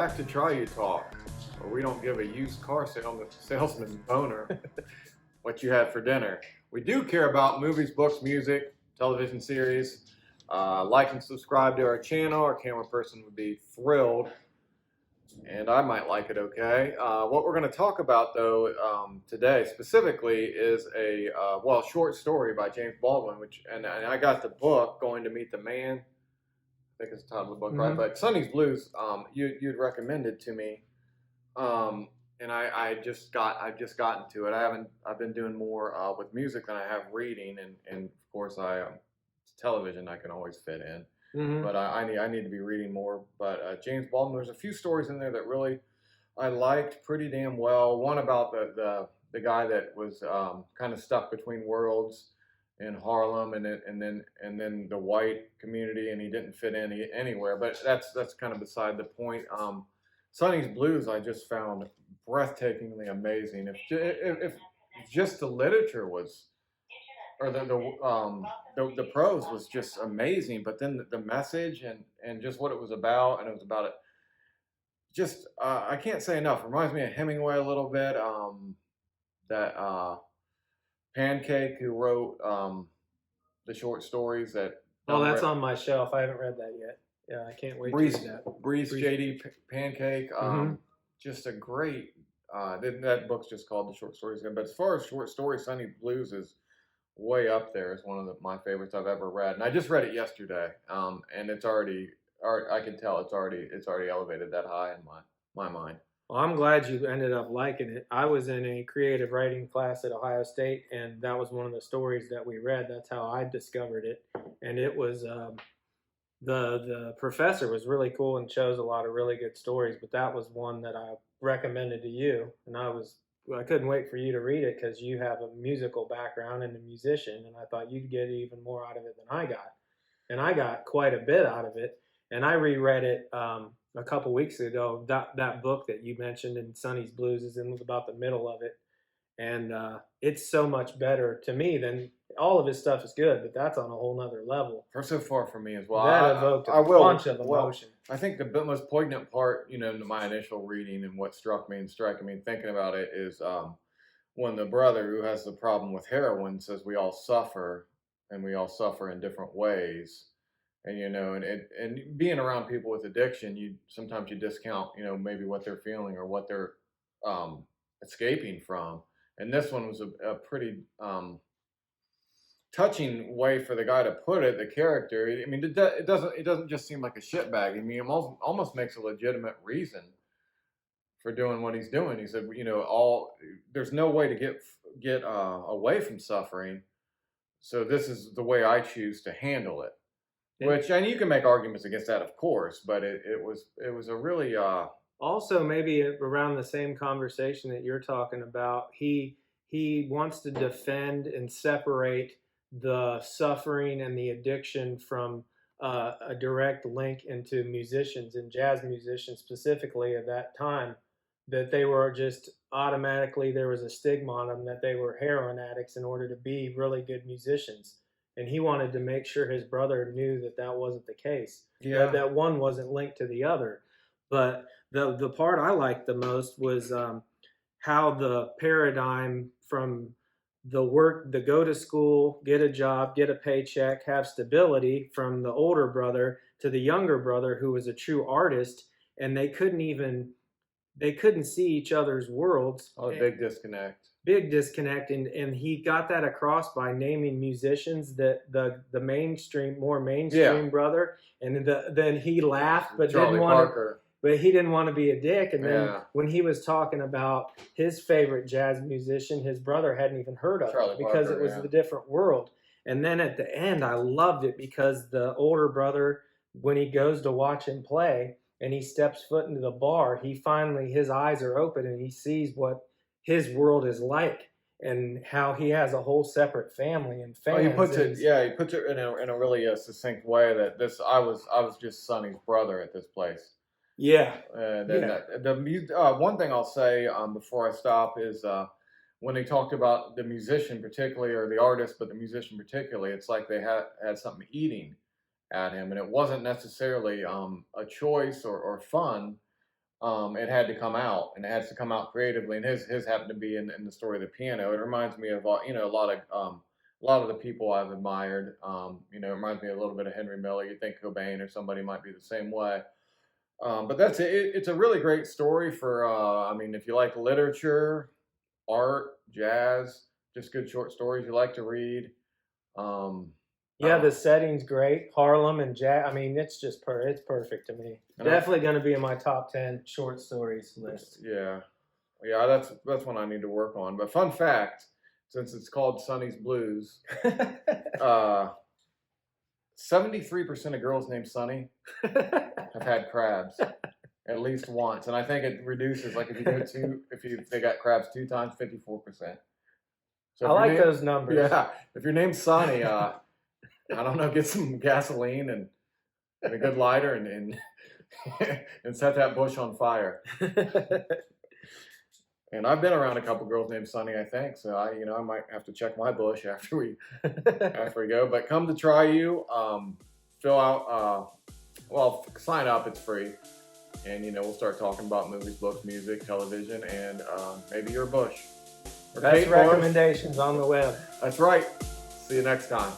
back to Try You Talk, where we don't give a used car salesman's boner what you had for dinner. We do care about movies, books, music, television series. Like and subscribe to our channel. Our camera person would be thrilled, and I might like it, okay? What we're going to talk about, though, today specifically is a short story by James Baldwin, and I got the book, Going to Meet the Man. I think it's the title of the book, right? But Sonny's Blues, you'd recommended to me, and I've just gotten to it. I've been doing more with music than I have reading, and of course television I can always fit in. But I need to be reading more. But James Baldwin, there's a few stories in there that really I liked pretty damn well. One about the guy that was kind of stuck between worlds in Harlem, and then the white community, and he didn't fit in anywhere. But that's kind of beside the point. Sonny's Blues I just found breathtakingly amazing. If just the literature was, or the prose was just amazing, but then the message and just what it was about, and it was about it. Just I can't say enough. It reminds me of Hemingway a little bit. That Pancake, who wrote the short stories that. Oh, that's on my shelf. I haven't read that yet. Yeah, I can't wait to read that. Breeze J.D. Pancake. Just a great. That book's just called The Short Stories. But as far as short stories, Sonny Blues is way up there. It's one of my favorites I've ever read, and I just read it yesterday. And it's already. I can tell it's already elevated that high in my mind. Well, I'm glad you ended up liking it. I was in a creative writing class at Ohio State, and that was one of the stories that we read. That's how I discovered it. And it was the professor was really cool and chose a lot of really good stories, but that was one that I recommended to you. And I couldn't wait for you to read it because you have a musical background and a musician, and I thought you'd get even more out of it than I got. And I got quite a bit out of it. And I reread it a couple weeks ago. That book that you mentioned in Sonny's Blues is in about the middle of it, and it's so much better to me than all of his stuff is good, but that's on a whole nother level. So far for me as well. That evoked a bunch of emotion. I think the most poignant part, in my initial reading and what struck me and striking me thinking about it is when the brother who has the problem with heroin says we all suffer, and we all suffer in different ways. And and being around people with addiction, sometimes you discount, maybe what they're feeling or what they're escaping from. And this one was a pretty touching way for the guy to put it. The character, I mean, it doesn't just seem like a shitbag. I mean, it almost makes a legitimate reason for doing what he's doing. He said, there's no way to get away from suffering. So this is the way I choose to handle it. And you can make arguments against that, of course, but it was a really also maybe around the same conversation that you're talking about. He wants to defend and separate the suffering and the addiction from a direct link into musicians and jazz musicians specifically at that time, that they were just automatically, there was a stigma on them that they were heroin addicts in order to be really good musicians. And he wanted to make sure his brother knew that wasn't the case. Yeah. That one wasn't linked to the other. But the part I liked the most was how the paradigm from the go to school, get a job, get a paycheck, have stability from the older brother to the younger brother who was a true artist, and they couldn't see each other's worlds. Oh, big disconnect. Big disconnect, and he got that across by naming musicians that the more mainstream brother, and then he laughed but he didn't want to be a dick. And then when he was talking about his favorite jazz musician, his brother hadn't even heard of it because it was a different world. And then at the end, I loved it because the older brother, when he goes to watch him play and he steps foot into the bar, his eyes are open and he sees what his world is like and how he has a whole separate family and fans. He puts it in a really succinct way that I was just Sonny's brother at this place. Yeah. One thing I'll say before I stop is when they talked about the musician particularly, or the artist, but the musician particularly, it's like they had something eating at him, and it wasn't necessarily a choice or fun. it had to come out, and it has to come out creatively. And his happened to be in the story of the piano. It reminds me of a lot of the people I've admired. It reminds me a little bit of Henry Miller. You think Cobain or somebody might be the same way. But that's it. It's a really great story for. If you like literature, art, jazz, just good short stories you like to read. Um, Yeah, uh, the setting's great. Harlem and jazz. I mean, it's just it's perfect to me. and Definitely going to be in my top 10 short stories list. yeah, yeah, that's one I need to work on. But fun fact, since it's called Sonny's Blues, 73% of girls named Sonny have had crabs at least once, and I think it reduces like if they got crabs 2 times, 54%. So I like those numbers. yeah, if your name's Sonny, I don't know, get some gasoline and a good lighter and and set that bush on fire. And I've been around a couple girls named Sonny, I think. So I might have to check my bush after we go. But come to try you, fill out. Sign up. It's free, and we'll start talking about movies, books, music, television, and maybe your bush. Best recommendations on the web. That's right. See you next time.